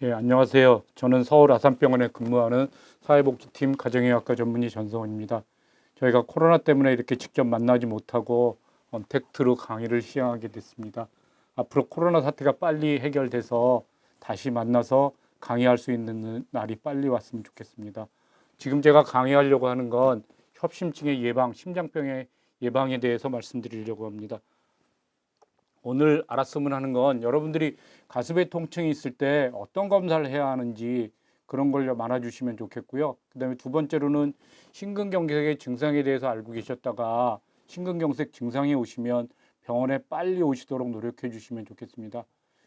예, 안녕하세요. 저는 서울 아산병원에 근무하는 사회복지팀 가정의학과 전문의 전성원입니다. 저희가 코로나 때문에 이렇게 직접 만나지 못하고 언택트로 강의를 시행하게 됐습니다. 앞으로 코로나 사태가 빨리 해결돼서 다시 만나서 강의할 수 있는 날이 빨리 왔으면 좋겠습니다. 지금 제가 강의하려고 하는 건 협심증의 예방, 심장병의 예방에 대해서 말씀드리려고 합니다. 오늘 알았으면 하는 건 여러분들이 가슴에 통증이 있을 때 어떤 검사를 해야 하는지 그런 걸 알아주시면 좋겠고요. 그다음에 두 번째로는 심근경색의 증상에 대해서 알고 계셨다가 심근경색 증상이 오시면 병원에 빨리 오시도록 노력해 주시면 좋겠습니다.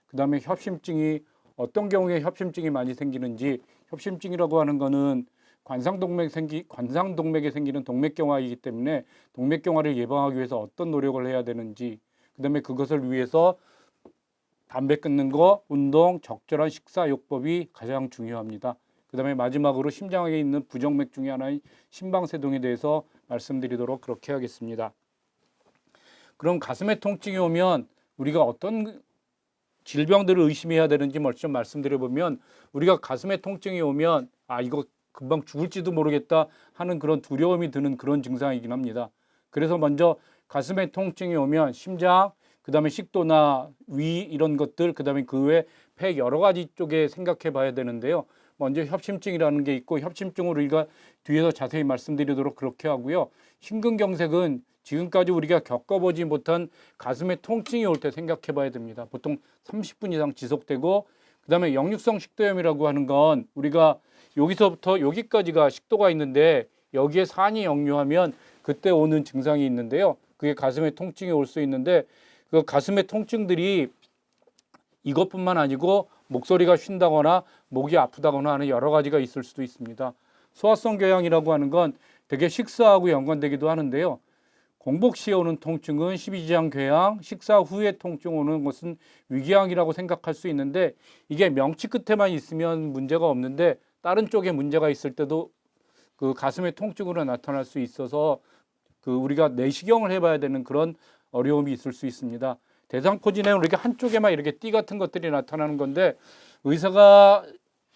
그다음에 협심증이 어떤 경우에 협심증이 많이 생기는지, 협심증이라고 하는 거는 관상동맥에 생기는 동맥경화이기 때문에 동맥경화를 예방하기 위해서 어떤 노력을 해야 되는지, 그다음에 그것을 위해서 담배 끊는 거, 운동, 적절한 식사요법이 가장 중요합니다. 그다음에 마지막으로 심장에 있는 부정맥 중에 하나인 심방세동에 대해서 말씀드리도록 그렇게 하겠습니다. 그럼 가슴에 통증이 오면 우리가 어떤 질병들을 의심해야 되는지 먼저 말씀드려보면, 우리가 가슴에 통증이 오면 이거 금방 죽을지도 모르겠다 하는 그런 두려움이 드는 그런 증상이긴 합니다. 그래서 먼저 가슴에 통증이 오면 심장, 그다음에 식도나 위 이런 것들, 그다음에 그 외 폐 여러 가지 쪽에 생각해 봐야 되는데요. 먼저 협심증이라는 게 있고, 협심증으로 우리가 뒤에서 자세히 말씀드리도록 그렇게 하고요. 심근경색은 지금까지 우리가 겪어보지 못한 가슴에 통증이 올 때 생각해 봐야 됩니다. 보통 30분 이상 지속되고, 그다음에 역류성 식도염이라고 하는 건 우리가 여기서부터 여기까지가 식도가 있는데 여기에 산이 역류하면 그때 오는 증상이 있는데요. 그게 가슴에 통증이 올 수 있는데, 그 가슴의 통증들이 이것뿐만 아니고 목소리가 쉰다거나 목이 아프다거나 하는 여러 가지가 있을 수도 있습니다. 소화성 궤양이라고 하는 건 되게 식사하고 연관되기도 하는데요. 공복 시에 오는 통증은 십이지장 궤양, 식사 후에 통증 오는 것은 위궤양이라고 생각할 수 있는데, 이게 명치 끝에만 있으면 문제가 없는데 다른 쪽에 문제가 있을 때도 그 가슴의 통증으로 나타날 수 있어서 우리가 내시경을 해봐야 되는 그런 어려움이 있을 수 있습니다. 대상포진에는 우리가 한쪽에만 이렇게 띠 같은 것들이 나타나는 건데, 의사가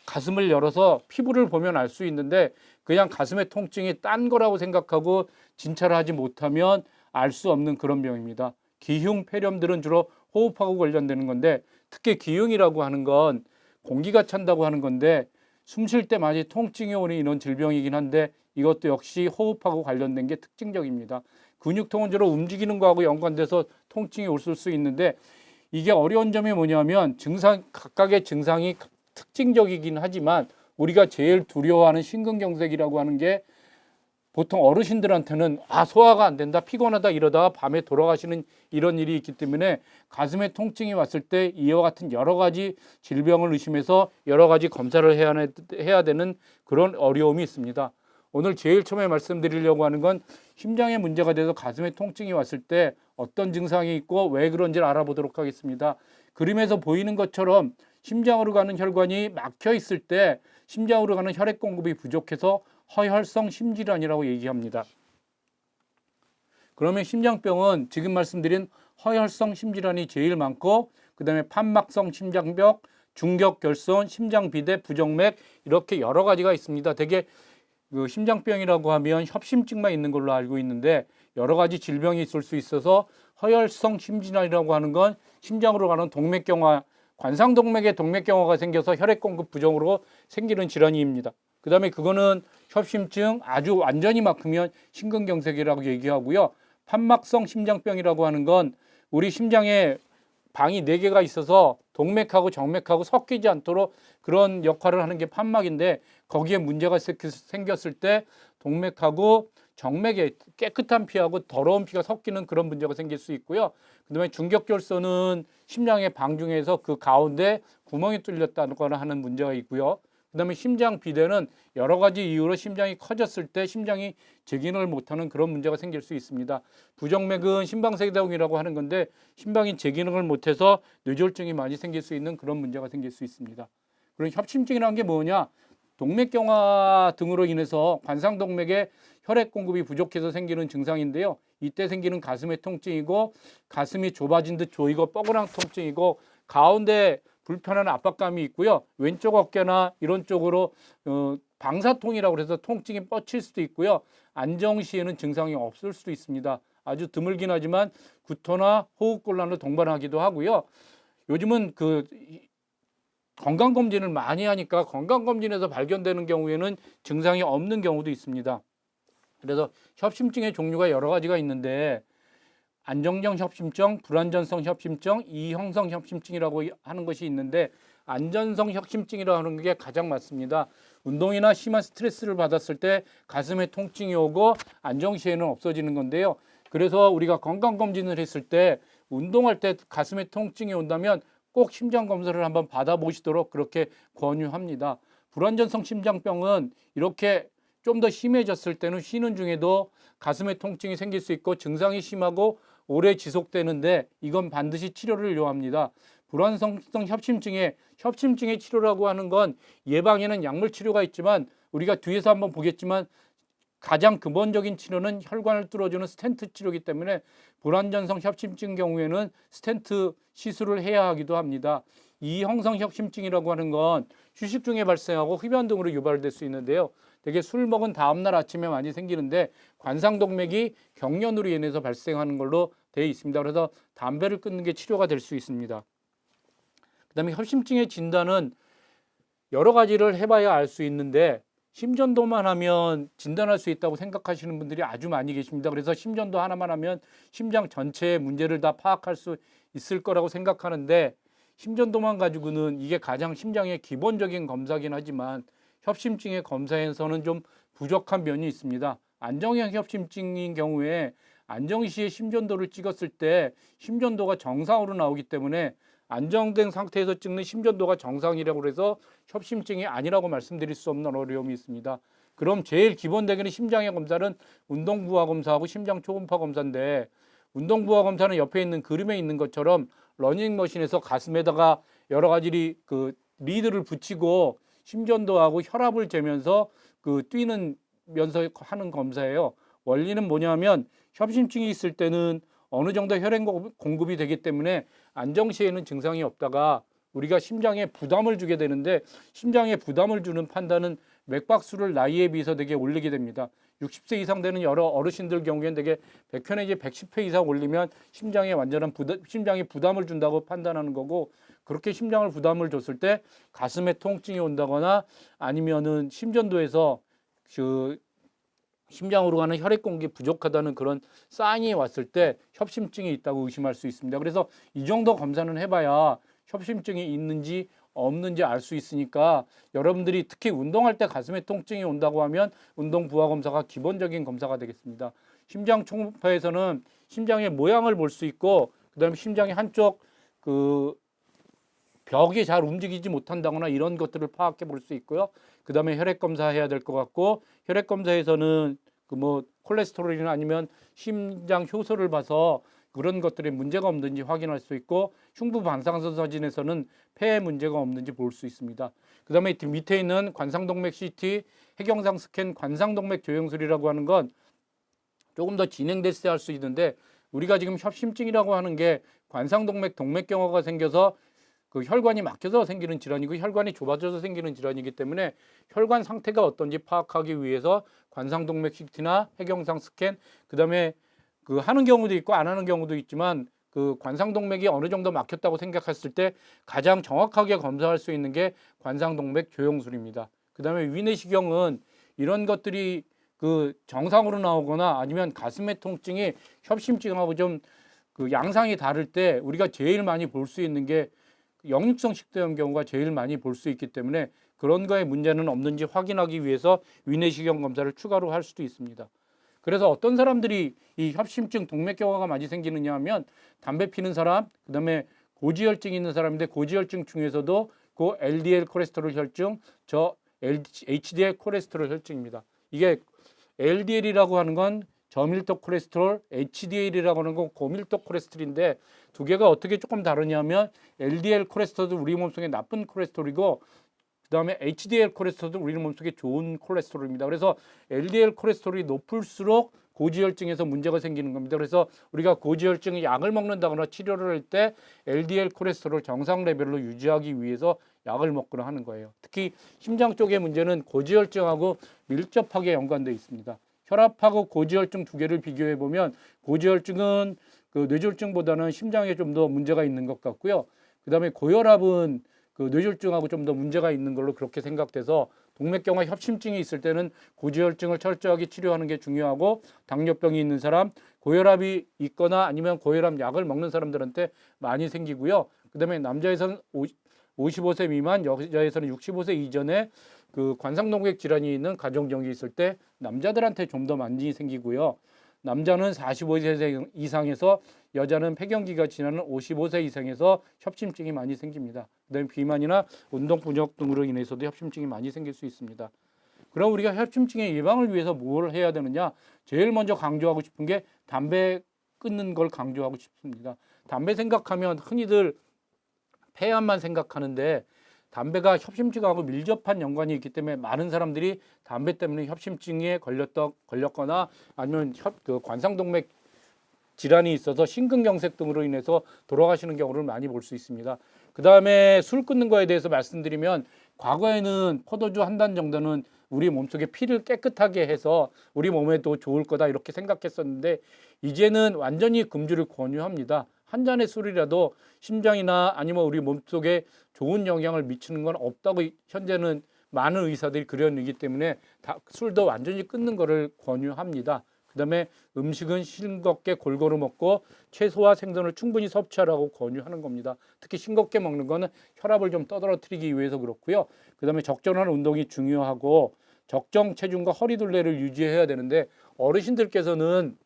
가슴을 열어서 피부를 보면 알 수 있는데 그냥 가슴의 통증이 딴 거라고 생각하고 진찰을 하지 못하면 알 수 없는 그런 병입니다. 기흉, 폐렴들은 주로 호흡하고 관련되는 건데, 특히 기흉이라고 하는 건 공기가 찬다고 하는 건데 숨 쉴 때 많이 통증이 오는 이런 질병이긴 한데 이것도 역시 호흡하고 관련된 게 특징적입니다. 근육통은 주로 움직이는 거하고 연관돼서 통증이 올 수 있는데, 이게 어려운 점이 뭐냐면 각각의 증상이 특징적이긴 하지만 우리가 제일 두려워하는 심근경색이라고 하는 게 보통 어르신들한테는 소화가 안 된다, 피곤하다 이러다가 밤에 돌아가시는 이런 일이 있기 때문에 가슴에 통증이 왔을 때 이와 같은 여러 가지 질병을 의심해서 여러 가지 검사를 해야 되는 그런 어려움이 있습니다. 오늘 제일 처음에 말씀드리려고 하는 건 심장에 문제가 돼서 가슴에 통증이 왔을 때 어떤 증상이 있고 왜 그런지를 알아보도록 하겠습니다. 그림에서 보이는 것처럼 심장으로 가는 혈관이 막혀 있을 때 심장으로 가는 혈액 공급이 부족해서 허혈성 심질환이라고 얘기합니다. 그러면 심장병은 지금 말씀드린 허혈성 심질환이 제일 많고, 그 다음에 판막성 심장병, 중격결손, 심장비대, 부정맥 이렇게 여러 가지가 있습니다. 되게 심장병이라고 하면 협심증만 있는 걸로 알고 있는데 여러 가지 질병이 있을 수 있어서 허혈성 심질환이라고 하는 건 심장으로 가는 동맥경화, 관상동맥에 동맥경화가 생겨서 혈액 공급 부정으로 생기는 질환입니다. 그 다음에 그거는 협심증, 아주 완전히 막히면 심근경색이라고 얘기하고요. 판막성 심장병이라고 하는 건 우리 심장에 방이 4개가 있어서 동맥하고 정맥하고 섞이지 않도록 그런 역할을 하는 게 판막인데, 거기에 문제가 생겼을 때 동맥하고 정맥에 깨끗한 피하고 더러운 피가 섞이는 그런 문제가 생길 수 있고요. 그다음에 중격결손은 심장의 방 중에서 그 가운데 구멍이 뚫렸다거나 하는 문제가 있고요. 그다음에 심장 비대는 여러 가지 이유로 심장이 커졌을 때 심장이 제기능을 못하는 그런 문제가 생길 수 있습니다. 부정맥은 심방세동이라고 하는 건데 심방이 제기능을 못해서 뇌졸중이 많이 생길 수 있는 그런 문제가 생길 수 있습니다. 그리고 협심증이라는 게 뭐냐? 동맥경화 등으로 인해서 관상동맥에 혈액 공급이 부족해서 생기는 증상인데요. 이때 생기는 가슴의 통증이고, 가슴이 좁아진 듯 조이고 뻐근한 통증이고, 가운데 불편한 압박감이 있고요. 왼쪽 어깨나 이런 쪽으로 방사통이라고 해서 통증이 뻗칠 수도 있고요. 안정 시에는 증상이 없을 수도 있습니다. 아주 드물긴 하지만 구토나 호흡곤란을 동반하기도 하고요. 요즘은 건강검진을 많이 하니까 건강검진에서 발견되는 경우에는 증상이 없는 경우도 있습니다. 그래서 협심증의 종류가 여러 가지가 있는데 안정형 협심증, 불안전성 협심증, 이형성 협심증이라고 하는 것이 있는데 안전성 협심증이라고 하는 게 가장 맞습니다. 운동이나 심한 스트레스를 받았을 때 가슴에 통증이 오고 안정 시에는 없어지는 건데요. 그래서 우리가 건강검진을 했을 때 운동할 때 가슴에 통증이 온다면 꼭 심장검사를 한번 받아보시도록 그렇게 권유합니다. 불안전성 심장병은 이렇게 좀 더 심해졌을 때는 쉬는 중에도 가슴에 통증이 생길 수 있고 증상이 심하고 오래 지속되는데 이건 반드시 치료를 요합니다. 불안정성 협심증의 치료라고 하는 건 예방에는 약물 치료가 있지만 우리가 뒤에서 한번 보겠지만 가장 근본적인 치료는 혈관을 뚫어주는 스텐트 치료이기 때문에 불안전성 협심증 경우에는 스텐트 시술을 해야 하기도 합니다. 이형성 협심증이라고 하는 건 휴식 중에 발생하고 흡연 등으로 유발될 수 있는데요. 되게 술 먹은 다음날 아침에 많이 생기는데 관상동맥이 경련으로 인해서 발생하는 걸로 되어 있습니다. 그래서 담배를 끊는 게 치료가 될 수 있습니다. 그다음에 협심증의 진단은 여러 가지를 해봐야 알 수 있는데 심전도만 하면 진단할 수 있다고 생각하시는 분들이 아주 많이 계십니다. 그래서 심전도 하나만 하면 심장 전체의 문제를 다 파악할 수 있을 거라고 생각하는데 심전도만 가지고는 이게 가장 심장의 기본적인 검사긴 하지만 협심증의 검사에서는 좀 부족한 면이 있습니다. 안정형 협심증인 경우에 안정 시에 심전도를 찍었을 때 심전도가 정상으로 나오기 때문에 안정된 상태에서 찍는 심전도가 정상이라고 해서 협심증이 아니라고 말씀드릴 수 없는 어려움이 있습니다. 그럼 제일 기본되기는 심장의 검사는 운동부하 검사하고 심장 초음파 검사인데 운동부하 검사는 옆에 있는 그림에 있는 것처럼 러닝머신에서 가슴에다가 여러 가지 리드를 붙이고 심전도하고 혈압을 재면서 뛰면서 하는 검사예요. 원리는 뭐냐면 협심증이 있을 때는 어느 정도 혈액 공급이 되기 때문에 안정 시에는 증상이 없다가 우리가 심장에 부담을 주게 되는데 심장에 부담을 주는 판단은 맥박수를 나이에 비해서 되게 올리게 됩니다. 60세 이상 되는 여러 어르신들 경우에는 되게 100회 내지 110회 이상 올리면 심장에 완전한 심장이 부담을 준다고 판단하는 거고 그렇게 심장을 부담을 줬을 때 가슴에 통증이 온다거나 아니면은 심전도에서 심장으로 가는 혈액 공급이 부족하다는 그런 사인이 왔을 때 협심증이 있다고 의심할 수 있습니다. 그래서 이 정도 검사는 해봐야 협심증이 있는지 없는지 알 수 있으니까 여러분들이 특히 운동할 때 가슴에 통증이 온다고 하면 운동 부하 검사가 기본적인 검사가 되겠습니다. 심장 초음파에서는 심장의 모양을 볼 수 있고 그다음에 심장의 한쪽 벽이 잘 움직이지 못한다거나 이런 것들을 파악해 볼 수 있고요. 그다음에 혈액 검사해야 될 것 같고 혈액 검사에서는 콜레스테롤이나 아니면 심장 효소를 봐서 그런 것들에 문제가 없는지 확인할 수 있고 흉부 방사선 사진에서는 폐에 문제가 없는지 볼 수 있습니다. 그다음에 밑에 있는 관상동맥 CT, 해경상 스캔, 관상동맥 조영술이라고 하는 건 조금 더 진행됐을 때 할 수 있는데 우리가 지금 협심증이라고 하는 게 관상동맥 동맥경화가 생겨서 혈관이 막혀서 생기는 질환이고 혈관이 좁아져서 생기는 질환이기 때문에 혈관 상태가 어떤지 파악하기 위해서 관상동맥 CT나 해경상 스캔 그다음에 하는 경우도 있고 안 하는 경우도 있지만 관상동맥이 어느 정도 막혔다고 생각했을 때 가장 정확하게 검사할 수 있는 게 관상동맥 조영술입니다. 그다음에 위내시경은 이런 것들이 정상으로 나오거나 아니면 가슴의 통증이 협심증하고 좀 양상이 다를 때 우리가 제일 많이 볼 수 있는 게 역류성 식도염 경우가 제일 많이 볼 수 있기 때문에 그런 거에 문제는 없는지 확인하기 위해서 위내시경 검사를 추가로 할 수도 있습니다. 그래서 어떤 사람들이 이 협심증 동맥경화가 많이 생기느냐 하면 담배 피는 사람, 그다음에 고지혈증 있는 사람인데 고지혈증 중에서도 LDL 콜레스테롤 혈증, HDL 콜레스테롤 혈증입니다. 이게 LDL이라고 하는 건 저밀도 콜레스테롤, HDL이라고 하는 건 고밀도 콜레스테롤인데 두 개가 어떻게 조금 다르냐면 LDL 콜레스테롤도 우리 몸속에 나쁜 콜레스테롤이고 그다음에 HDL 콜레스테롤도 우리 몸속에 좋은 콜레스테롤입니다. 그래서 LDL 콜레스테롤이 높을수록 고지혈증에서 문제가 생기는 겁니다. 그래서 우리가 고지혈증 약을 먹는다거나 치료를 할 때 LDL 콜레스테롤 정상 레벨로 유지하기 위해서 약을 먹거나 하는 거예요. 특히 심장 쪽의 문제는 고지혈증하고 밀접하게 연관되어 있습니다. 혈압하고 고지혈증 두 개를 비교해 보면 고지혈증은 그 뇌졸중보다는 심장에 좀 더 문제가 있는 것 같고요. 그다음에 고혈압은 그 뇌졸중하고 좀 더 문제가 있는 걸로 그렇게 생각돼서 동맥경화 협심증이 있을 때는 고지혈증을 철저하게 치료하는 게 중요하고, 당뇨병이 있는 사람, 고혈압이 있거나 아니면 고혈압 약을 먹는 사람들한테 많이 생기고요. 그다음에 남자에서는 55세 미만, 여자에서는 65세 이전에 그 관상동맥 질환이 있는 가정정이 있을 때 남자들한테 좀 더 많이 생기고요. 남자는 45세 이상에서, 여자는 폐경기가 지나는 55세 이상에서 협심증이 많이 생깁니다. 그다음에 비만이나 운동 부족 등으로 인해서도 협심증이 많이 생길 수 있습니다. 그럼 우리가 협심증의 예방을 위해서 뭘 해야 되느냐? 제일 먼저 강조하고 싶은 게 담배 끊는 걸 강조하고 싶습니다. 담배 생각하면 흔히들 폐암만 생각하는데 담배가 협심증하고 밀접한 연관이 있기 때문에 많은 사람들이 담배 때문에 협심증에 걸렸거나 아니면 관상동맥 질환이 있어서 심근경색 등으로 인해서 돌아가시는 경우를 많이 볼 수 있습니다. 그 다음에 술 끊는 거에 대해서 말씀드리면, 과거에는 포도주 한 잔 정도는 우리 몸속에 피를 깨끗하게 해서 우리 몸에도 좋을 거다 이렇게 생각했었는데, 이제는 완전히 금주를 권유합니다. 한 잔의 술이라도 심장이나 아니면 우리 몸속에 좋은 영향을 미치는 건 없다고 현재는 많은 의사들이 그려내기 때문에 술도 완전히 끊는 것을 권유합니다. 그다음에 음식은 싱겁게 골고루 먹고 채소와 생선을 충분히 섭취하라고 권유하는 겁니다. 특히 싱겁게 먹는 거는 혈압을 좀 떠들어뜨리기 위해서 그렇고요. 그다음에 적절한 운동이 중요하고 적정 체중과 허리둘레를 유지해야 되는데, 어르신들께서는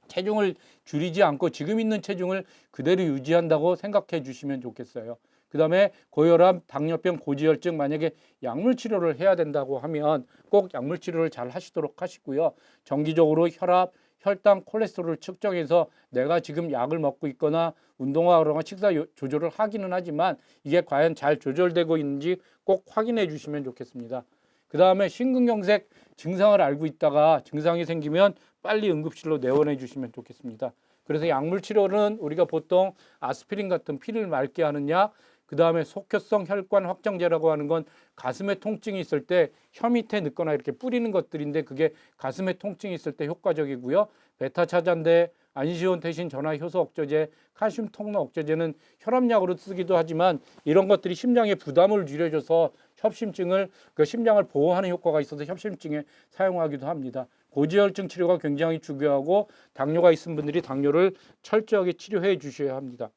체중을 줄이지 않고 지금 있는 체중을 그대로 유지한다고 생각해 주시면 좋겠어요. 그다음에 고혈압, 당뇨병, 고지혈증, 만약에 약물 치료를 해야 된다고 하면 꼭 약물 치료를 잘 하시도록 하시고요. 정기적으로 혈압, 혈당, 콜레스테롤을 측정해서 내가 지금 약을 먹고 있거나 운동하거나 식사 조절을 하기는 하지만 이게 과연 잘 조절되고 있는지 꼭 확인해 주시면 좋겠습니다. 그다음에 심근경색 증상을 알고 있다가 증상이 생기면 빨리 응급실로 내원해 주시면 좋겠습니다. 그래서 약물 치료는 우리가 보통 아스피린 같은 피를 맑게 하는 약, 그다음에 속효성 혈관 확장제라고 하는 건 가슴에 통증이 있을 때 혀 밑에 넣거나 이렇게 뿌리는 것들인데, 그게 가슴에 통증이 있을 때 효과적이고요. 베타 차단제, 안시온테신 전화 효소 억제제, 칼슘 통로 억제제는 혈압약으로 쓰기도 하지만 이런 것들이 심장에 부담을 줄여줘서 협심증을 심장을 보호하는 효과가 있어서 협심증에 사용하기도 합니다. 고지혈증 치료가 굉장히 중요하고, 당뇨가 있은 분들이 당뇨를 철저하게 치료해 주셔야 합니다.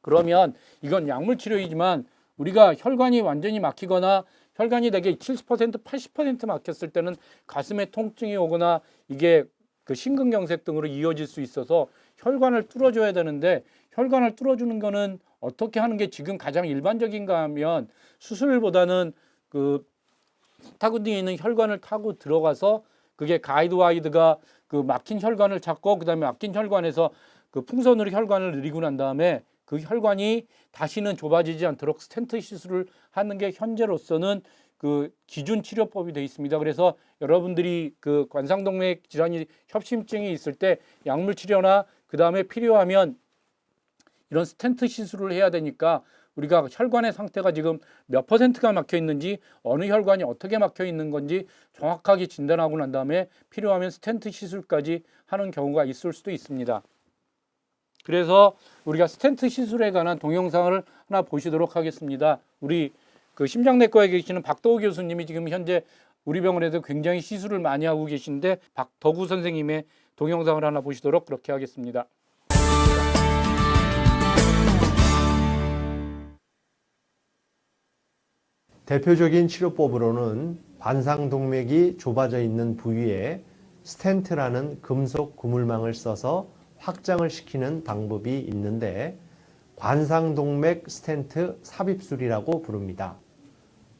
그러면 이건 약물 치료이지만 우리가 혈관이 완전히 막히거나 혈관이 대개 70%, 80% 막혔을 때는 가슴에 통증이 오거나 이게 그 심근경색 등으로 이어질 수 있어서 혈관을 뚫어줘야 되는데, 혈관을 뚫어주는 거는 어떻게 하는 게 지금 가장 일반적인가 하면, 수술보다는 그 스타그니에 있는 혈관을 타고 들어가서 그게 가이드와이드가 그 막힌 혈관을 찾고, 그다음에 막힌 혈관에서 그 풍선으로 혈관을 늘리고 난 다음에 그 혈관이 다시는 좁아지지 않도록 스텐트 시술을 하는 게 현재로서는 그 기준 치료법이 되어 있습니다. 그래서 여러분들이 그 관상동맥 질환이 협심증이 있을 때 약물 치료나 그다음에 필요하면 이런 스텐트 시술을 해야 되니까, 우리가 혈관의 상태가 지금 몇 %가 막혀 있는지, 어느 혈관이 어떻게 막혀 있는 건지 정확하게 진단하고 난 다음에 필요하면 스텐트 시술까지 하는 경우가 있을 수도 있습니다. 그래서 우리가 스텐트 시술에 관한 동영상을 하나 보시도록 하겠습니다. 우리 그 심장내과에 계시는 박덕우 교수님이 지금 현재 우리 병원에서 굉장히 시술을 많이 하고 계신데, 박덕우 선생님의 동영상을 하나 보시도록 그렇게 하겠습니다. 대표적인 치료법으로는 관상동맥이 좁아져 있는 부위에 스텐트라는 금속 고물망을 써서 확장을 시키는 방법이 있는데, 관상동맥 스텐트 삽입술이라고 부릅니다.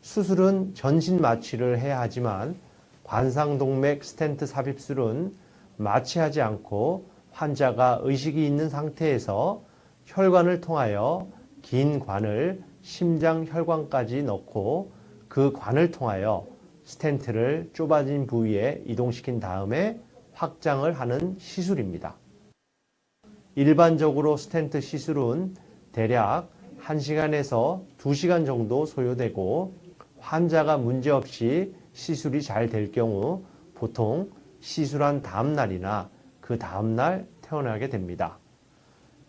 수술은 전신 마취를 해야 하지만 관상동맥 스텐트 삽입술은 마취하지 않고 환자가 의식이 있는 상태에서 혈관을 통하여 긴 관을 심장 혈관까지 넣고 그 관을 통하여 스텐트를 좁아진 부위에 이동시킨 다음에 확장을 하는 시술입니다. 일반적으로 스텐트 시술은 대략 1시간에서 2시간 정도 소요되고 환자가 문제없이 시술이 잘 될 경우 보통 시술한 다음 날이나 그 다음 날 퇴원하게 됩니다.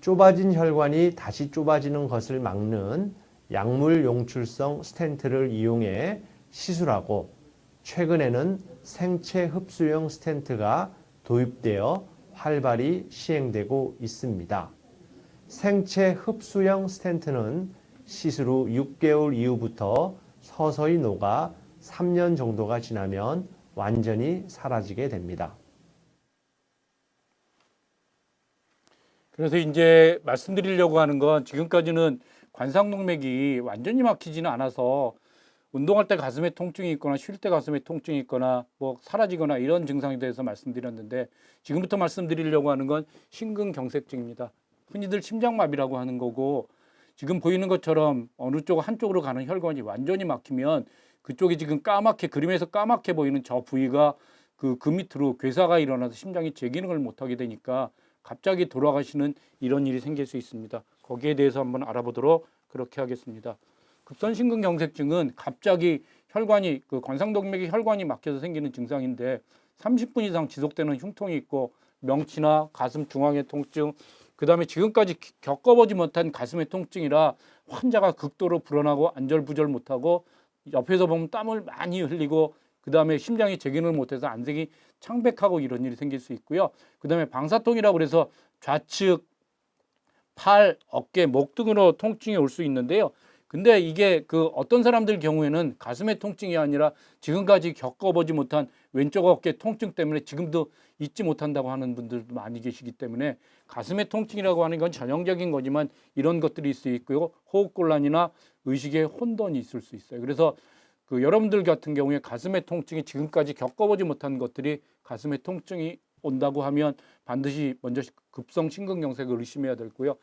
좁아진 혈관이 다시 좁아지는 것을 막는 약물 용출성 스텐트를 이용해 시술하고 최근에는 생체 흡수형 스텐트가 도입되어 활발히 시행되고 있습니다. 생체 흡수형 스텐트는 시술 후 6개월 이후부터 서서히 녹아 3년 정도가 지나면 완전히 사라지게 됩니다. 그래서 이제 말씀드리려고 하는 건 지금까지는 관상동맥이 완전히 막히지는 않아서 운동할 때 가슴에 통증이 있거나 쉴 때 가슴에 통증이 있거나 뭐 사라지거나 이런 증상에 대해서 말씀드렸는데 지금부터 말씀드리려고 하는 건 심근경색증입니다. 흔히들 심장마비라고 하는 거고 지금 보이는 것처럼 어느 쪽 한쪽으로 가는 혈관이 완전히 막히면 그쪽이 지금 까맣게 그림에서 까맣게 보이는 저 부위가 그 밑으로 괴사가 일어나서 심장이 제 기능을 못하게 되니까 갑자기 돌아가시는 이런 일이 생길 수 있습니다. 거기에 대해서 한번 알아보도록 그렇게 하겠습니다. 급선심근경색증은 갑자기 혈관이 관상동맥의 혈관이 막혀서 생기는 증상인데 30분 이상 지속되는 흉통이 있고 명치나 가슴 중앙의 통증, 그 다음에 지금까지 겪어보지 못한 가슴의 통증이라 환자가 극도로 불안하고 안절부절 못하고 옆에서 보면 땀을 많이 흘리고 그 다음에 심장이 제기를 못해서 안색이 창백하고 이런 일이 생길 수 있고요. 그 다음에 방사통이라고 그래서 좌측 팔, 어깨, 목 등으로 통증이 올 수 있는데요. 근데 이게 어떤 사람들 경우에는 가슴의 통증이 아니라 지금까지 겪어보지 못한 왼쪽 어깨 통증 때문에 지금도 잊지 못한다고 하는 분들도 많이 계시기 때문에 가슴의 통증이라고 하는 건 전형적인 거지만 이런 것들이 있을 수 있고요. 호흡곤란이나 의식의 혼돈이 있을 수 있어요. 그래서 여러분들 같은 경우에 가슴의 통증이 지금까지 겪어보지 못한 것들이 가슴의 통증이 온다고 하면 반드시 먼저 급성 심근경색을 의심해야 되고요.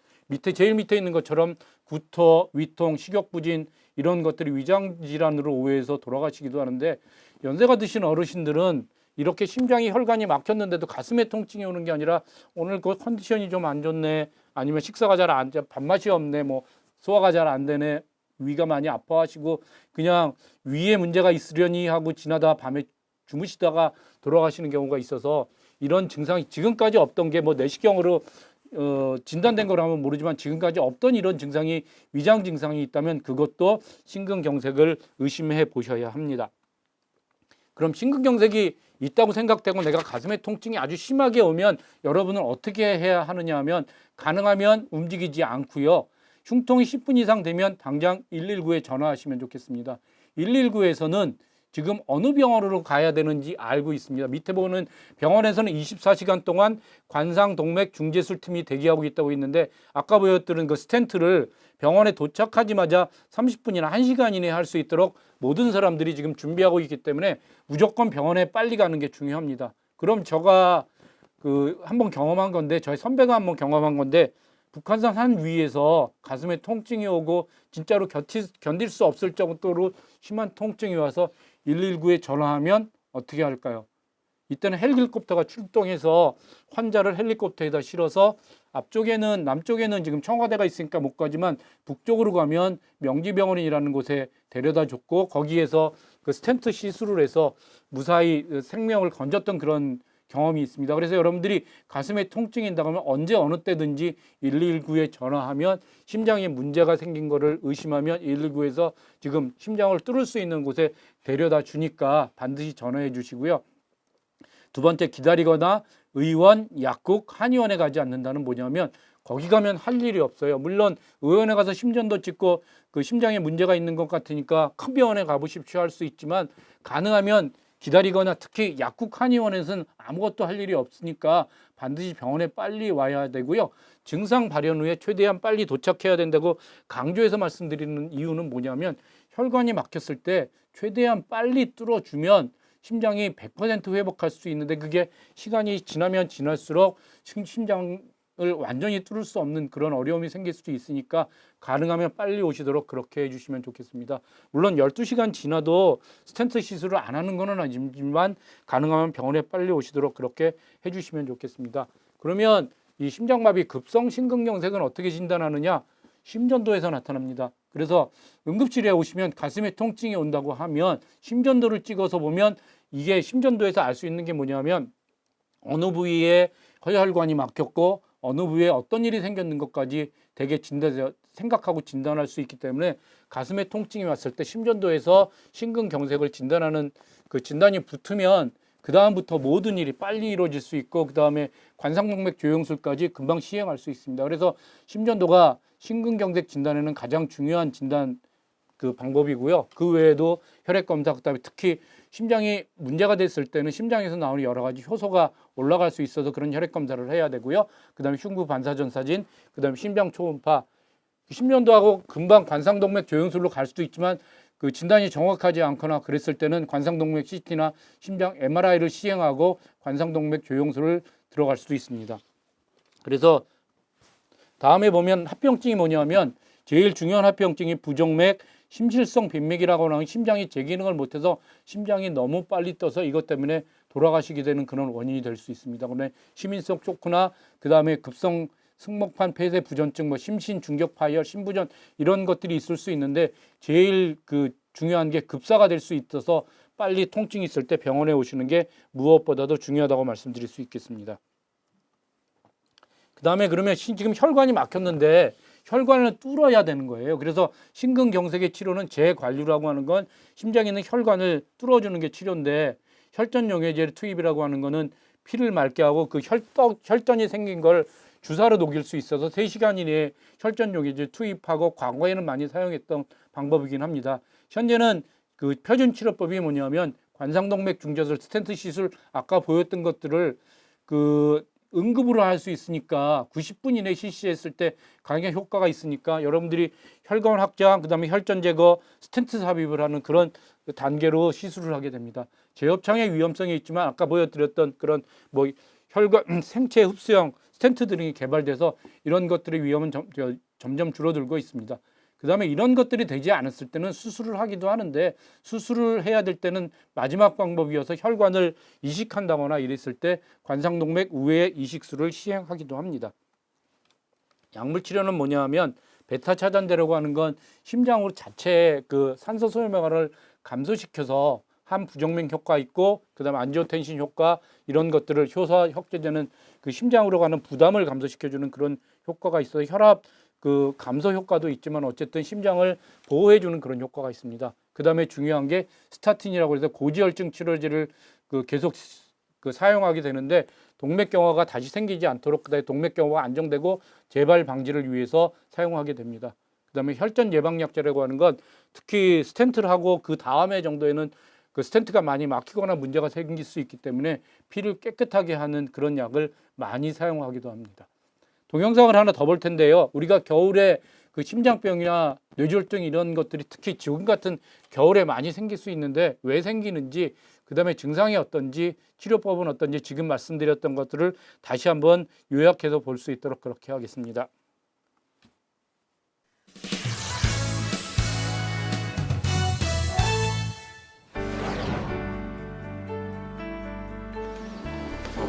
제일 밑에 있는 것처럼 구토, 위통, 식욕부진 이런 것들이 위장질환으로 오해해서 돌아가시기도 하는데 연세가 드신 어르신들은 이렇게 심장이 혈관이 막혔는데도 가슴에 통증이 오는 게 아니라 오늘 컨디션이 좀 안 좋네, 아니면 식사가 잘 안 돼, 밥맛이 없네, 뭐 소화가 잘 안 되네, 위가 많이 아파하시고 그냥 위에 문제가 있으려니 하고 지나다 밤에 주무시다가 돌아가시는 경우가 있어서 이런 증상이 지금까지 없던 게 뭐 내시경으로 진단된 거라면 모르지만 지금까지 없던 이런 증상이 위장 증상이 있다면 그것도 심근경색을 의심해 보셔야 합니다. 그럼 심근경색이 있다고 생각되고 내가 가슴에 통증이 아주 심하게 오면 여러분은 어떻게 해야 하느냐 하면 가능하면 움직이지 않고요. 흉통이 10분 이상 되면 당장 119에 전화하시면 좋겠습니다. 119에서는 지금 어느 병원으로 가야 되는지 알고 있습니다. 밑에 보는 병원에서는 24시간 동안 관상동맥 중재술팀이 대기하고 있다고 있는데 아까 보여드린 그 스텐트를 병원에 도착하자마자 30분이나 1시간 이내에 할 수 있도록 모든 사람들이 지금 준비하고 있기 때문에 무조건 병원에 빨리 가는 게 중요합니다. 그럼 제가 한번 경험한 건데 저희 선배가 한번 경험한 건데 북한산 산 위에서 가슴에 통증이 오고 진짜로 견딜 수 없을 정도로 심한 통증이 와서 119에 전화하면 어떻게 할까요? 이때는 헬리콥터가 출동해서 환자를 헬리콥터에다 실어서 남쪽에는 지금 청와대가 있으니까 못 가지만 북쪽으로 가면 명지병원이라는 곳에 데려다 줬고 거기에서 그 스텐트 시술을 해서 무사히 생명을 건졌던 그런 경험이 있습니다. 그래서 여러분들이 가슴에 통증이 있다고 하면 언제 어느 때든지 119에 전화하면 심장에 문제가 생긴 거를 의심하면 119에서 지금 심장을 뚫을 수 있는 곳에 데려다 주니까 반드시 전화해 주시고요. 두 번째, 기다리거나 의원, 약국, 한의원에 가지 않는다는 뭐냐면 거기 가면 할 일이 없어요. 물론 의원에 가서 심전도 찍고 심장에 문제가 있는 것 같으니까 큰 병원에 가보십시오 할 수 있지만 가능하면 기다리거나 특히 약국 한의원에서는 아무것도 할 일이 없으니까 반드시 병원에 빨리 와야 되고요. 증상 발현 후에 최대한 빨리 도착해야 된다고 강조해서 말씀드리는 이유는 뭐냐면 혈관이 막혔을 때 최대한 빨리 뚫어주면 심장이 100% 회복할 수 있는데 그게 시간이 지나면 지날수록 심장 완전히 뚫을 수 없는 그런 어려움이 생길 수도 있으니까 가능하면 빨리 오시도록 그렇게 해주시면 좋겠습니다. 물론 12시간 지나도 스텐트 시술을 안 하는 건 아니지만 가능하면 병원에 빨리 오시도록 그렇게 해주시면 좋겠습니다. 그러면 이 심장마비 급성 심근경색은 어떻게 진단하느냐? 심전도에서 나타납니다. 그래서 응급실에 오시면 가슴에 통증이 온다고 하면 심전도를 찍어서 보면 이게 심전도에서 알 수 있는 게 뭐냐면 어느 부위에 혈관이 막혔고 어느 부위에 어떤 일이 생겼는 것까지 되게 생각하고 진단할 수 있기 때문에 가슴에 통증이 왔을 때 심전도에서 심근경색을 진단하는 그 진단이 붙으면 그 다음부터 모든 일이 빨리 이루어질 수 있고 그 다음에 관상동맥 조영술까지 금방 시행할 수 있습니다. 그래서 심전도가 심근경색 진단에는 가장 중요한 진단 그 방법이고요. 그 외에도 혈액검사, 그다음에 특히 심장이 문제가 됐을 때는 심장에서 나오는 여러 가지 효소가 올라갈 수 있어서 그런 혈액검사를 해야 되고요. 그다음에 흉부 반사전 사진, 그다음에 심장 초음파, 심전도하고 금방 관상동맥 조영술로 갈 수도 있지만 그 진단이 정확하지 않거나 그랬을 때는 관상동맥 CT나 심장 MRI를 시행하고 관상동맥 조영술을 들어갈 수도 있습니다. 그래서 다음에 보면 합병증이 뭐냐면 제일 중요한 합병증이 부정맥 심실성 빈맥이라고 하는 심장이 제 기능을 못해서 심장이 너무 빨리 떠서 이것 때문에 돌아가시게 되는 그런 원인이 될 수 있습니다. 그다음에 심인성 쇼크나 그다음에 급성 승모판 폐쇄 부전증, 뭐 심신 중격 파열, 심부전 이런 것들이 있을 수 있는데 제일 그 중요한 게 급사가 될 수 있어서 빨리 통증이 있을 때 병원에 오시는 게 무엇보다도 중요하다고 말씀드릴 수 있겠습니다. 그다음에 그러면 지금 혈관이 막혔는데 혈관을 뚫어야 되는 거예요. 그래서 심근경색의 치료는 재관류라고 하는 건 심장에 있는 혈관을 뚫어주는 게 치료인데 혈전용해제 투입이라고 하는 거는 피를 맑게 하고 그 혈전이 생긴 걸 주사로 녹일 수 있어서 3시간 이내에 혈전용해제 투입하고 과거에는 많이 사용했던 방법이긴 합니다. 현재는 그 표준 치료법이 뭐냐면 관상동맥 중저절 스텐트 시술 아까 보였던 것들을 그 응급으로 할 수 있으니까 90분 이내 실시했을 때 강하게 효과가 있으니까 여러분들이 혈관 확장, 그다음에 혈전 제거, 스텐트 삽입을 하는 그런 단계로 시술을 하게 됩니다. 재협창의 위험성이 있지만 아까 보여드렸던 그런 뭐 혈관 생체 흡수형 스텐트 등이 개발돼서 이런 것들의 위험은 점점 줄어들고 있습니다. 그다음에 이런 것들이 되지 않았을 때는 수술을 하기도 하는데 수술을 해야 될 때는 마지막 방법이어서 혈관을 이식한다거나 이랬을 때 관상동맥 우회 이식술을 시행하기도 합니다. 약물 치료는 뭐냐 하면 베타 차단제라고 하는 건 심장으로 자체 그 산소 소모량을 감소시켜서 한부정맥 효과 있고 그다음에 안지오텐신 효과 이런 것들을 효소와 혁제제는 그 심장으로 가는 부담을 감소시켜주는 그런 효과가 있어서 혈압 그 감소 효과도 있지만 어쨌든 심장을 보호해주는 그런 효과가 있습니다. 그다음에 중요한 게 스타틴이라고 해서 고지혈증 치료제를 그 계속 그 사용하게 되는데 동맥경화가 다시 생기지 않도록 그다음에 동맥경화가 안정되고 재발 방지를 위해서 사용하게 됩니다. 그다음에 혈전 예방약제라고 하는 건 특히 스텐트를 하고 그 다음에 정도에는 그 스텐트가 많이 막히거나 문제가 생길 수 있기 때문에 피를 깨끗하게 하는 그런 약을 많이 사용하기도 합니다. 동영상을 하나 더 볼 텐데요. 우리가 겨울에 그 심장병이나 뇌졸중 이런 것들이 특히 지금 같은 겨울에 많이 생길 수 있는데 왜 생기는지 그다음에 증상이 어떤지 치료법은 어떤지 지금 말씀드렸던 것들을 다시 한번 요약해서 볼 수 있도록 그렇게 하겠습니다.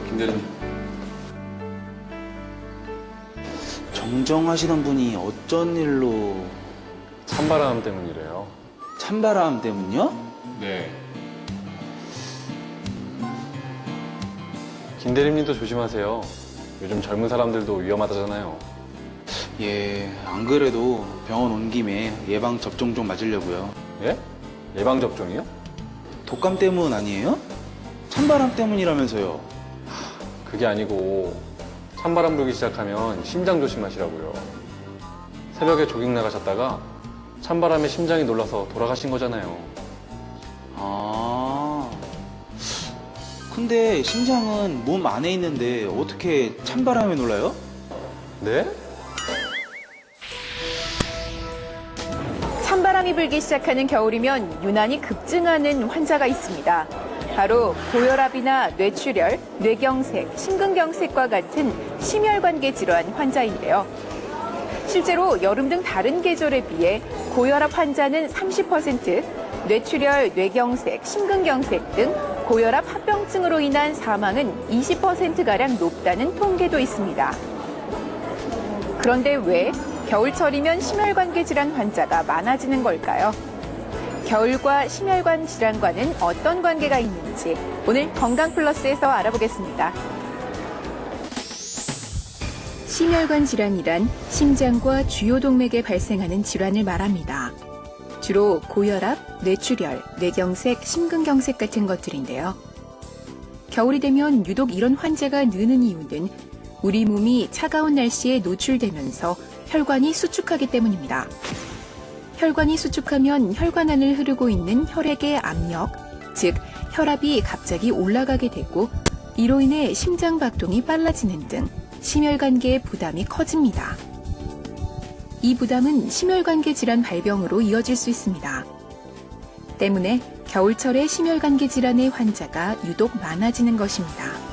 김대리님. 정정하시던 분이 어쩐 일로 찬바람 때문이래요. 찬바람 때문요? 네. 김대리님도 조심하세요. 요즘 젊은 사람들도 위험하다잖아요. 예, 안 그래도 병원 온 김에 예방 접종 좀 맞으려고요. 예? 예방 접종이요? 독감 때문 아니에요? 찬바람 때문이라면서요. 그게 아니고 찬바람 불기 시작하면 심장 조심하시라고요. 새벽에 조깅 나가셨다가 찬바람에 심장이 놀라서 돌아가신 거잖아요. 아, 근데 심장은 몸 안에 있는데 어떻게 찬바람에 놀라요? 네? 찬바람이 불기 시작하는 겨울이면 유난히 급증하는 환자가 있습니다. 바로 고혈압이나 뇌출혈, 뇌경색, 심근경색과 같은 심혈관계 질환 환자인데요. 실제로 여름 등 다른 계절에 비해 고혈압 환자는 30%, 뇌출혈, 뇌경색, 심근경색 등 고혈압 합병증으로 인한 사망은 20%가량 높다는 통계도 있습니다. 그런데 왜 겨울철이면 심혈관계 질환 환자가 많아지는 걸까요? 겨울과 심혈관 질환과는 어떤 관계가 있는지 오늘 건강플러스에서 알아보겠습니다. 심혈관 질환이란 심장과 주요 동맥에 발생하는 질환을 말합니다. 주로 고혈압, 뇌출혈, 뇌경색, 심근경색 같은 것들인데요. 겨울이 되면 유독 이런 환자가 느는 이유는 우리 몸이 차가운 날씨에 노출되면서 혈관이 수축하기 때문입니다. 혈관이 수축하면 혈관 안을 흐르고 있는 혈액의 압력, 즉 혈압이 갑자기 올라가게 되고 이로 인해 심장 박동이 빨라지는 등 심혈관계의 부담이 커집니다. 이 부담은 심혈관계 질환 발병으로 이어질 수 있습니다. 때문에 겨울철에 심혈관계 질환의 환자가 유독 많아지는 것입니다.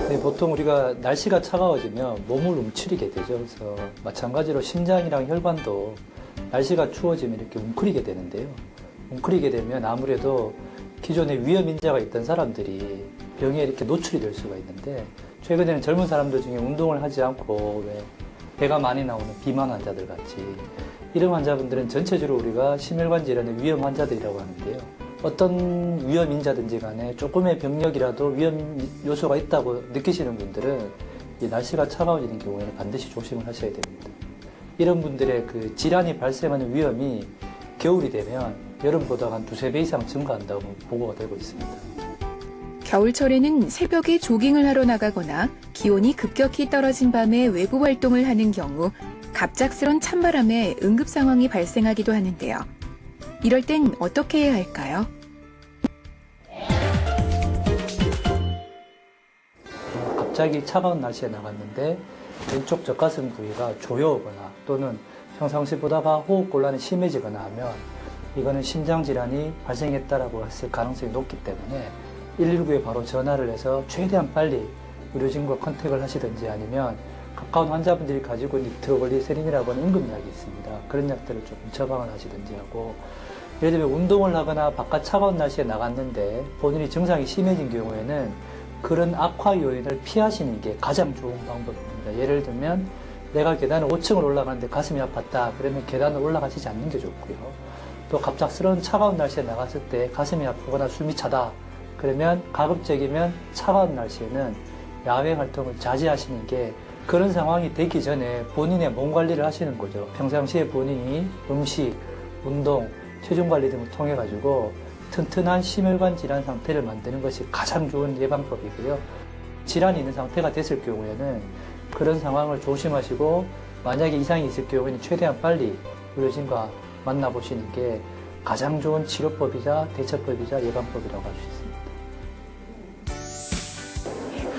네, 보통 우리가 날씨가 차가워지면 몸을 움츠리게 되죠. 그래서 마찬가지로 심장이랑 혈관도 날씨가 추워지면 이렇게 웅크리게 되는데요. 웅크리게 되면 아무래도 기존에 위험 인자가 있던 사람들이 병에 이렇게 노출이 될 수가 있는데 최근에는 젊은 사람들 중에 운동을 하지 않고 왜 배가 많이 나오는 비만 환자들 같이 이런 환자분들은 전체적으로 우리가 심혈관 질환의 위험 환자들이라고 하는데요. 어떤 위험 인자든지 간에 조금의 병력이라도 위험 요소가 있다고 느끼시는 분들은 이 날씨가 차가워지는 경우에는 반드시 조심을 하셔야 됩니다. 이런 분들의 그 질환이 발생하는 위험이 겨울이 되면 여름보다 한 2~3배 이상 증가한다고 보고가 되고 있습니다. 겨울철에는 새벽에 조깅을 하러 나가거나 기온이 급격히 떨어진 밤에 외부 활동을 하는 경우 갑작스런 찬바람에 응급 상황이 발생하기도 하는데요. 이럴 땐 어떻게 해야 할까요? 갑자기 차가운 날씨에 나갔는데 왼쪽 젖가슴 부위가 조여오거나 또는 평상시 보다가 호흡곤란이 심해지거나 하면 이거는 심장질환이 발생했다라고 했을 가능성이 높기 때문에 119에 바로 전화를 해서 최대한 빨리 의료진과 컨택을 하시든지 아니면 가까운 환자분들이 가지고 있는 니트로글리세린이라고 하는 응급약이 있습니다. 그런 약들을 조금 처방을 하시든지 하고 예를 들면 운동을 하거나 바깥 차가운 날씨에 나갔는데 본인이 증상이 심해진 경우에는 그런 악화 요인을 피하시는 게 가장 좋은 방법입니다. 예를 들면 내가 계단을 5층을 올라가는데 가슴이 아팠다. 그러면 계단을 올라가시지 않는 게 좋고요. 또 갑작스러운 차가운 날씨에 나갔을 때 가슴이 아프거나 숨이 차다. 그러면 가급적이면 차가운 날씨에는 야외 활동을 자제하시는 게 그런 상황이 되기 전에 본인의 몸 관리를 하시는 거죠. 평상시에 본인이 음식, 운동, 체중 관리 등을 통해 가지고 튼튼한 심혈관 질환 상태를 만드는 것이 가장 좋은 예방법이고요. 질환이 있는 상태가 됐을 경우에는 그런 상황을 조심하시고 만약에 이상이 있을 경우에는 최대한 빨리 의료진과 만나보시는 게 가장 좋은 치료법이자 대처법이자 예방법이라고 할 수 있습니다.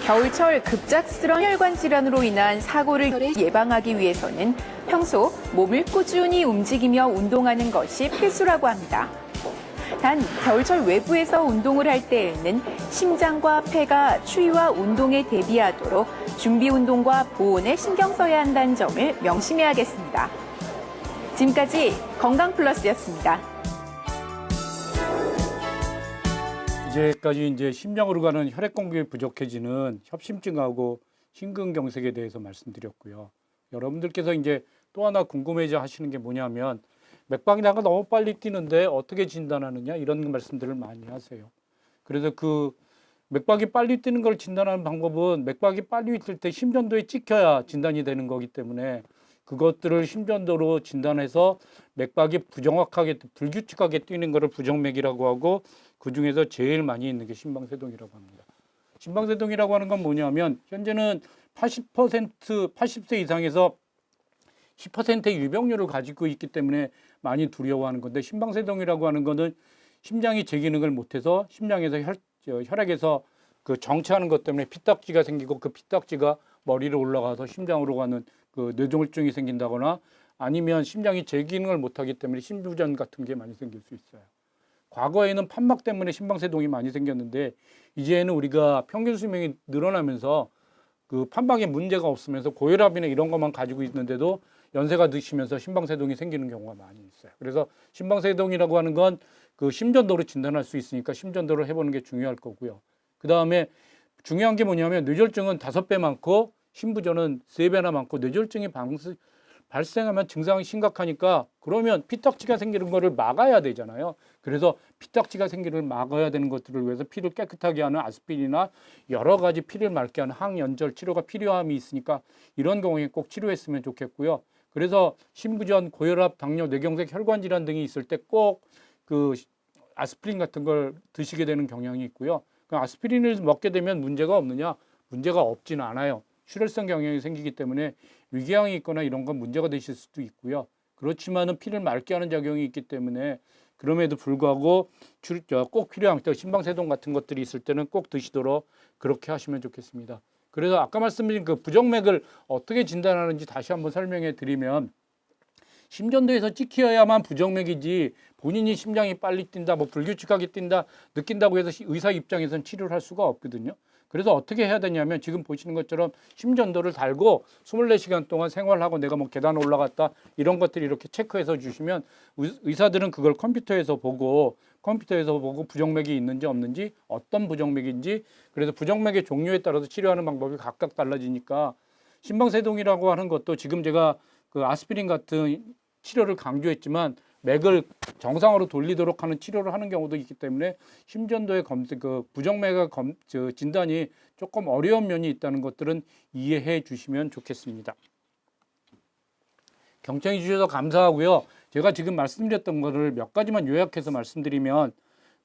겨울철 급작스러운 혈관 질환으로 인한 사고를 예방하기 위해서는 평소 몸을 꾸준히 움직이며 운동하는 것이 필수라고 합니다. 단 겨울철 외부에서 운동을 할 때에는 심장과 폐가 추위와 운동에 대비하도록 준비 운동과 보온에 신경 써야 한다는 점을 명심해야겠습니다. 지금까지 건강플러스였습니다. 이제까지 심장으로 가는 혈액 공급이 부족해지는 협심증하고 심근경색에 대해서 말씀드렸고요. 여러분들께서 또 하나 궁금해져 하시는 게 뭐냐면 맥박이 나가 너무 빨리 뛰는데 어떻게 진단하느냐 이런 말씀들을 많이 하세요. 그래서 그 맥박이 빨리 뛰는 걸 진단하는 방법은 맥박이 빨리 뛸 때 심전도에 찍혀야 진단이 되는 거기 때문에 그것들을 심전도로 진단해서 맥박이 부정확하게 불규칙하게 뛰는 것을 부정맥이라고 하고 그중에서 제일 많이 있는 게 심방세동이라고 합니다. 심방세동이라고 하는 건 뭐냐면 현재는 80세 이상에서 10%의 유병률을 가지고 있기 때문에 많이 두려워하는 건데 심방세동이라고 하는 거는 심장이 제 기능을 못해서 심장에서 혈액에서 그 정체하는 것 때문에 피딱지가 생기고 그 피딱지가 머리로 올라가서 심장으로 가는 그 뇌종혈증이 생긴다거나 아니면 심장이 제 기능을 못하기 때문에 심부전 같은 게 많이 생길 수 있어요. 과거에는 판막 때문에 심방세동이 많이 생겼는데 이제는 우리가 평균 수명이 늘어나면서 그 판막에 문제가 없으면서 고혈압이나 이런 것만 가지고 있는데도 연세가 드시면서 심방세동이 생기는 경우가 많이 있어요. 그래서 심방세동이라고 하는 건 그 심전도로 진단할 수 있으니까 심전도를 해보는 게 중요할 거고요. 그 다음에 중요한 게 뭐냐면 뇌졸중은 5배 많고 심부전은 3배나 많고 뇌졸중이 발생하면 증상이 심각하니까 그러면 피딱지가 생기는 거를 막아야 되잖아요. 그래서 피딱지가 생기를 막아야 되는 것들을 위해서 피를 깨끗하게 하는 아스피린이나 여러 가지 피를 맑게 하는 항연절 치료가 필요함이 있으니까 이런 경우에 꼭 치료했으면 좋겠고요. 그래서 심부전, 고혈압, 당뇨, 뇌경색, 혈관 질환 등이 있을 때 꼭 그 아스피린 같은 걸 드시게 되는 경향이 있고요. 그 아스피린을 먹게 되면 문제가 없느냐? 문제가 없지는 않아요. 출혈성 경향이 생기기 때문에 위궤양이 있거나 이런 건 문제가 되실 수도 있고요. 그렇지만은 피를 맑게 하는 작용이 있기 때문에 그럼에도 불구하고 꼭 필요한 심방세동 같은 것들이 있을 때는 꼭 드시도록 그렇게 하시면 좋겠습니다. 그래서 아까 말씀드린 그 부정맥을 어떻게 진단하는지 다시 한번 설명해 드리면 심전도에서 찍혀야만 부정맥이지 본인이 심장이 빨리 뛴다, 뭐 불규칙하게 뛴다, 느낀다고 해서 의사 입장에서는 치료를 할 수가 없거든요. 그래서 어떻게 해야 되냐면 지금 보시는 것처럼 심전도를 달고 24시간 동안 생활하고 내가 뭐 계단 올라갔다 이런 것들을 이렇게 체크해서 주시면 의사들은 그걸 컴퓨터에서 보고 부정맥이 있는지 없는지 어떤 부정맥인지 그래서 부정맥의 종류에 따라서 치료하는 방법이 각각 달라지니까 심방세동이라고 하는 것도 지금 제가 그 아스피린 같은 치료를 강조했지만 맥을 정상으로 돌리도록 하는 치료를 하는 경우도 있기 때문에 심전도의 그 부정맥의 진단이 조금 어려운 면이 있다는 것들은 이해해 주시면 좋겠습니다. 경청해 주셔서 감사하고요. 제가 지금 말씀드렸던 것을 몇 가지만 요약해서 말씀드리면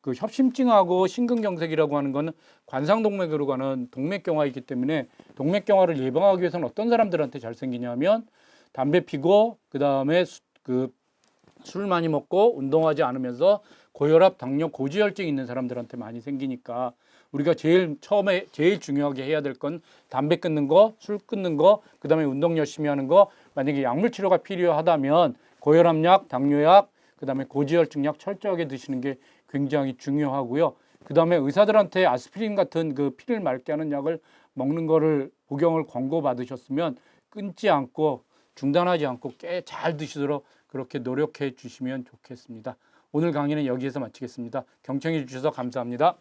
그 협심증하고 심근경색이라고 하는 것은 관상동맥으로 가는 동맥경화이기 때문에 동맥경화를 예방하기 위해서는 어떤 사람들한테 잘 생기냐면 담배 피고 그다음에 술 많이 먹고 운동하지 않으면서 고혈압, 당뇨, 고지혈증 있는 사람들한테 많이 생기니까 우리가 제일 중요하게 해야 될 건 담배 끊는 거, 술 끊는 거, 그다음에 운동 열심히 하는 거. 만약에 약물 치료가 필요하다면 고혈압약, 당뇨약, 그다음에 고지혈증약 철저하게 드시는 게 굉장히 중요하고요. 그다음에 의사들한테 아스피린 같은 그 피를 맑게 하는 약을 먹는 거를 복용을 권고 받으셨으면 끊지 않고 중단하지 않고 꽤 잘 드시도록 그렇게 노력해 주시면 좋겠습니다. 오늘 강의는 여기에서 마치겠습니다. 경청해 주셔서 감사합니다.